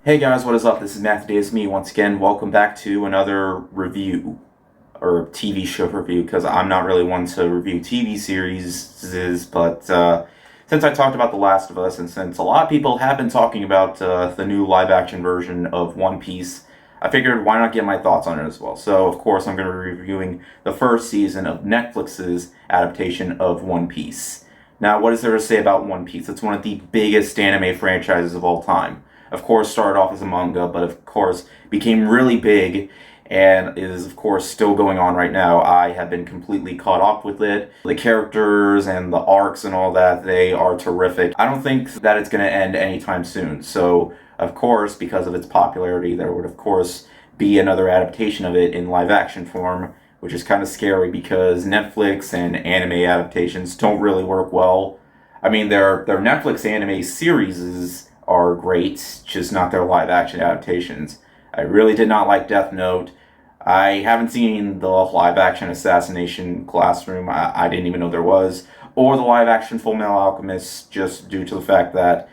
Hey guys, what is up? This is Matthew Davis, me once again. Welcome back to another review or TV show review because I'm not really one to review TV series, but since I talked about The Last of Us and since a lot of people have been talking about the new live action version of One Piece, I figured why not get my thoughts on it as well. So, of course, I'm going to be reviewing the first season of Netflix's adaptation of One Piece. Now, what is there to say about One Piece? It's one of the biggest anime franchises of all time. Of course, started off as a manga, but of course became really big and is of course still going on right now. I have been completely caught up with it. The characters and the arcs and all that, they are terrific. I don't think that it's going to end anytime soon. So, of course, because of its popularity, there would of course be another adaptation of it in live action form, which is kind of scary because Netflix and anime adaptations don't really work well. I mean, their Netflix anime series are great, just not their live action adaptations. I really did not like Death Note. I haven't seen the live action Assassination Classroom, I didn't even know there was, or the live action Full Metal Alchemist, just due to the fact that,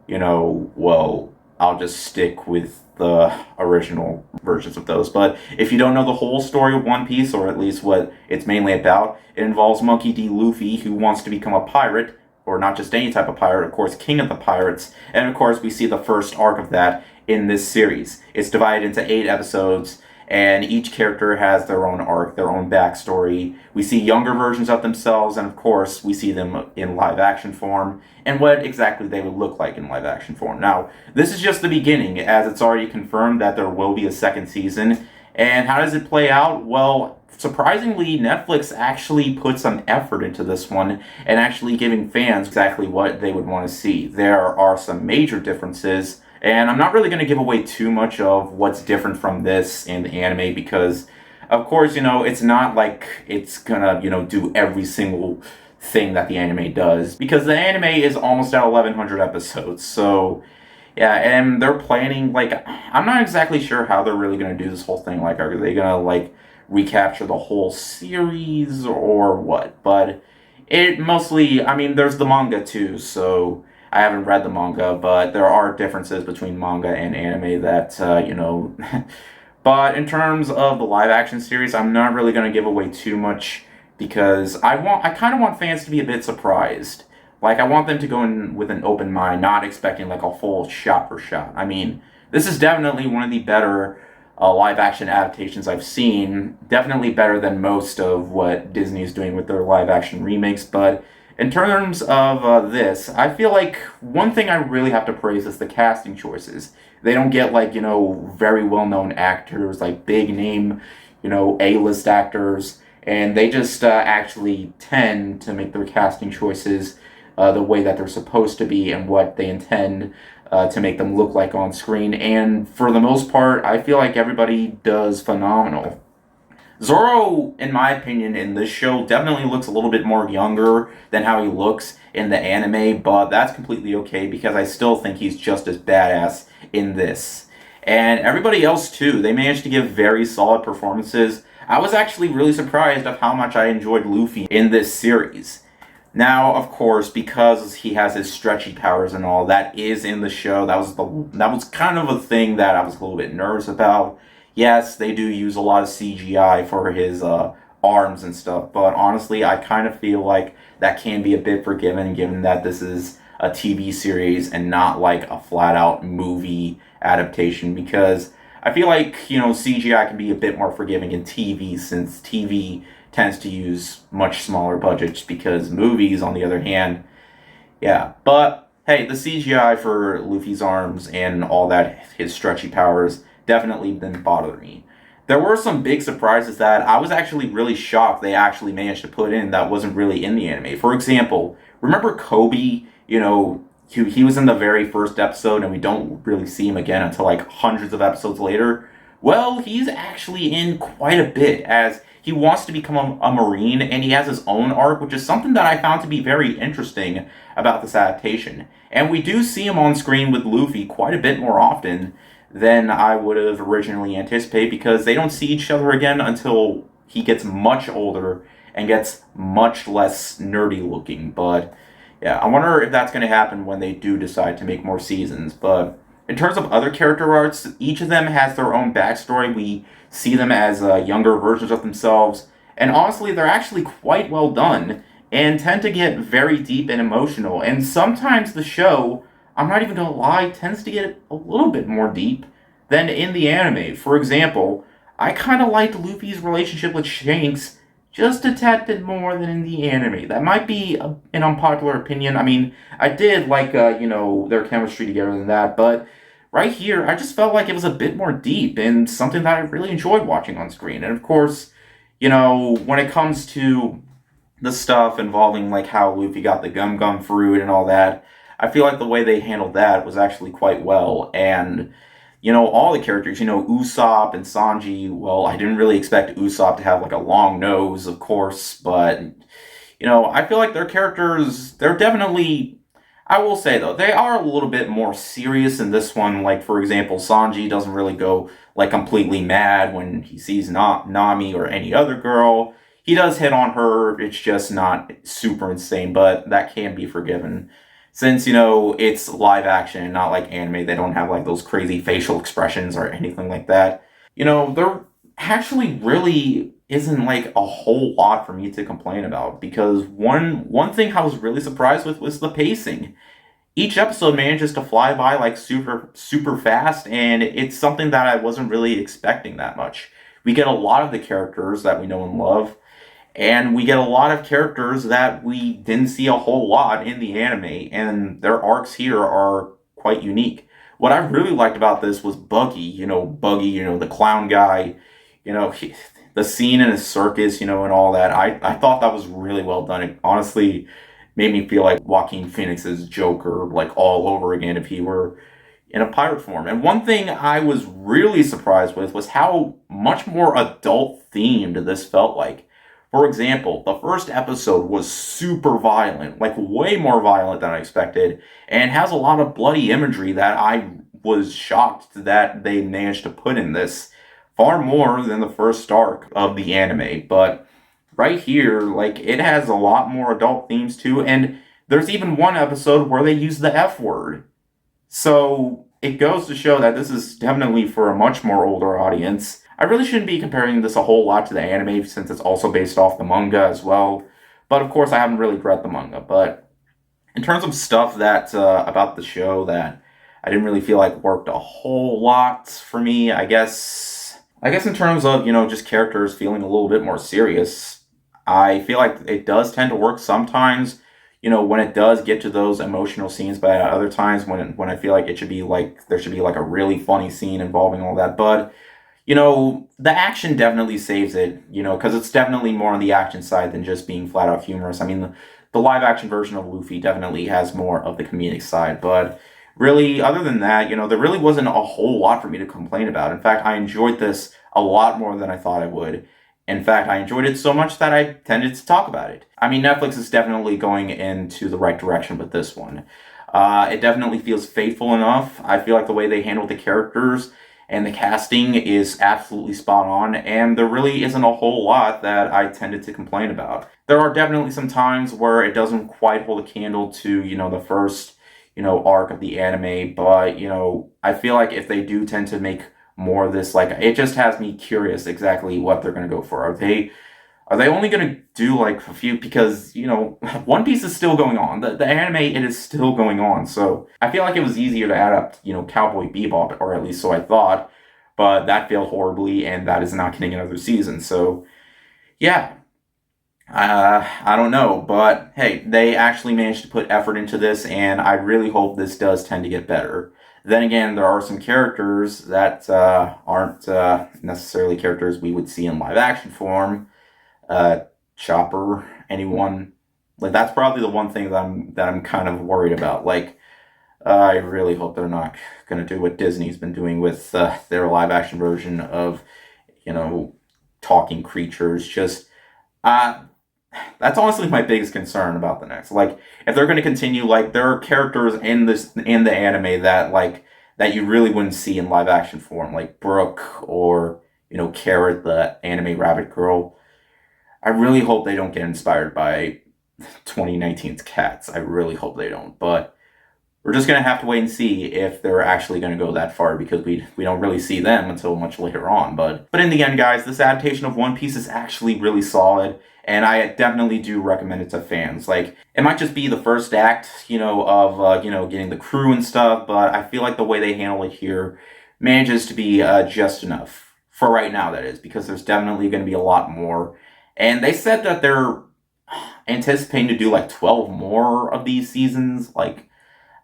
well, I'll just stick with the original versions of those. But if you don't know the whole story of One Piece, or at least what it's mainly about, it involves Monkey D. Luffy, who wants to become a pirate, or not just any type of pirate, of course, King of the Pirates. And of course, we see the first arc of that in this series. It's divided into 8 episodes, and each character has their own arc, their own backstory. We see younger versions of themselves, and of course, we see them in live action form, and what exactly they would look like in live action form. Now, this is just the beginning, as it's already confirmed that there will be a second season. And how does it play out? Well, surprisingly, Netflix actually put some effort into this one and actually giving fans exactly what they would want to see. There are some major differences, and I'm not really going to give away too much of what's different from this and the anime because, of course, it's not like it's gonna, do every single thing that the anime does because the anime is almost at 1100 episodes. So, yeah, and they're planning, I'm not exactly sure how they're really going to do this whole thing. Like, are they going to, recapture the whole series or what? But it mostly, I mean, there's the manga too, so I haven't read the manga, but there are differences between manga and anime that. But in terms of the live action series, I'm not really going to give away too much because I kind of want fans to be a bit surprised. Like, I want them to go in with an open mind, not expecting like a full shot for shot. I mean, this is definitely one of the better live action adaptations I've seen. Definitely better than most of what Disney is doing with their live action remakes. But in terms of this, I feel like one thing I really have to praise is the casting choices. They don't get very well known actors, like big name, A-list actors, and they just actually tend to make their casting choices the way that they're supposed to be and what they intend to make them look like on screen. And for the most part, I feel like everybody does phenomenal. Zoro, in my opinion, in this show definitely looks a little bit more younger than how he looks in the anime, but that's completely okay because I still think he's just as badass in this. And everybody else too, they managed to give very solid performances. I was actually really surprised of how much I enjoyed Luffy in this series. Now, of course, because he has his stretchy powers and all that is in the show, that was kind of a thing that I was a little bit nervous about. Yes, they do use a lot of CGI for his arms and stuff, but honestly, I kind of feel like that can be a bit forgiven given that this is a TV series and not like a flat out movie adaptation because I feel like, CGI can be a bit more forgiving in TV since TV tends to use much smaller budgets because movies, on the other hand, yeah. But hey, the CGI for Luffy's arms and all that, his stretchy powers, definitely didn't bother me. There were some big surprises that I was actually really shocked they actually managed to put in that wasn't really in the anime. For example, remember Kobe? He was in the very first episode and we don't really see him again until like hundreds of episodes later. Well, he's actually in quite a bit as he wants to become a Marine and he has his own arc, which is something that I found to be very interesting about this adaptation. And we do see him on screen with Luffy quite a bit more often than I would have originally anticipated because they don't see each other again until he gets much older and gets much less nerdy looking. But yeah, I wonder if that's going to happen when they do decide to make more seasons. But In terms of other character arcs, each of them has their own backstory. We see them as younger versions of themselves, and honestly, they're actually quite well done and tend to get very deep and emotional. And sometimes the show, I'm not even gonna lie, tends to get a little bit more deep than in the anime. For example, I kind of liked Luffy's relationship with Shanks just a tad bit more than in the anime. That might be an unpopular opinion. I mean, I did like, their chemistry together and that, but right here, I just felt like it was a bit more deep and something that I really enjoyed watching on screen. And of course, when it comes to the stuff involving like how Luffy got the gum gum fruit and all that, I feel like the way they handled that was actually quite well. And all the characters, Usopp and Sanji. Well, I didn't really expect Usopp to have like a long nose, of course, but I feel like their characters, they're definitely. I will say though, they are a little bit more serious in this one. Like for example, Sanji doesn't really go like completely mad when he sees Nami or any other girl. He does hit on her. It's just not super insane, but that can be forgiven. Since, it's live action and not like anime, they don't have like those crazy facial expressions or anything like that. There actually really isn't like a whole lot for me to complain about because one thing I was really surprised with was the pacing. Each episode manages to fly by like super fast, and it's something that I wasn't really expecting that much. We get a lot of the characters that we know and love, and we get a lot of characters that we didn't see a whole lot in the anime, and their arcs here are quite unique. What I really liked about this was Buggy, the clown guy, the scene in his circus, and all that. I thought that was really well done. It honestly made me feel like Joaquin Phoenix's Joker, like all over again if he were in a pirate form. And one thing I was really surprised with was how much more adult themed this felt like. For example, the first episode was super violent, like way more violent than I expected, and has a lot of bloody imagery that I was shocked that they managed to put in this. Far more than the first arc of the anime, but right here, like, it has a lot more adult themes too, and there's even one episode where they use the F word. So it goes to show that this is definitely for a much more older audience. I really shouldn't be comparing this a whole lot to the anime since it's also based off the manga as well. But of course, I haven't really read the manga. But in terms of stuff that about the show that I didn't really feel like worked a whole lot for me, I guess. I guess in terms of just characters feeling a little bit more serious, I feel like it does tend to work sometimes when it does get to those emotional scenes, but at other times when I feel like it should be like there should be like a really funny scene involving all that. But the action definitely saves it, because it's definitely more on the action side than just being flat out humorous. I mean, the live action version of Luffy definitely has more of the comedic side, but really, other than that, there really wasn't a whole lot for me to complain about. In fact, I enjoyed this a lot more than I thought I would. In fact, I enjoyed it so much that I tended to talk about it. I mean, Netflix is definitely going into the right direction with this one. It definitely feels faithful enough. I feel like the way they handle the characters and the casting is absolutely spot on, and there really isn't a whole lot that I tended to complain about. There are definitely some times where it doesn't quite hold a candle to, the first, arc of the anime, but, I feel like if they do tend to make more of this, like, it just has me curious exactly what they're going to go for. Are they only going to do like a few? Because One Piece is still going on. The anime, it is still going on. So I feel like it was easier to adapt Cowboy Bebop, or at least so I thought. But that failed horribly, and that is not getting another season. So yeah, I don't know, but hey, they actually managed to put effort into this, and I really hope this does tend to get better. Then again, there are some characters that aren't necessarily characters we would see in live action form. uh, Chopper, anyone. Like that's probably the one thing that I'm kind of worried about. Like I really hope they're not gonna do what Disney's been doing with their live action version of you know talking creatures. Just uh, that's honestly my biggest concern about the next. Like if they're gonna continue, like there are characters in the anime that you really wouldn't see in live action form, like Brooke or Carrot, the anime rabbit girl. I really hope they don't get inspired by 2019's Cats. I really hope they don't. But we're just going to have to wait and see if they're actually going to go that far, because we don't really see them until much later on. But in the end, guys, this adaptation of One Piece is actually really solid, and I definitely do recommend it to fans. Like, it might just be the first act, of getting the crew and stuff, but I feel like the way they handle it here manages to be just enough for right now. That is, because there's definitely going to be a lot more, and they said that they're anticipating to do like 12 more of these seasons. Like,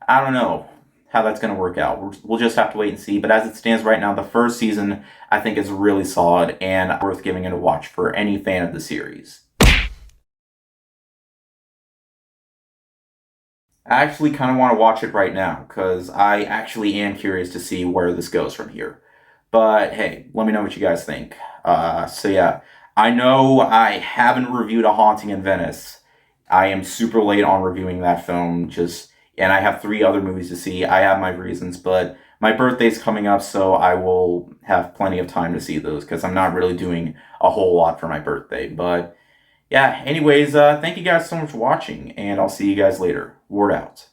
I don't know how that's going to work out. We'll just have to wait and see. But as it stands right now, the first season I think is really solid and worth giving it a watch for any fan of the series. I actually kind of want to watch it right now because I actually am curious to see where this goes from here. But hey, let me know what you guys think. So yeah, I know I haven't reviewed A Haunting in Venice. I am super late on reviewing that film. And I have three other movies to see. I have my reasons, but my birthday's coming up, so I will have plenty of time to see those because I'm not really doing a whole lot for my birthday. But yeah, anyways, thank you guys so much for watching, and I'll see you guys later. Word out.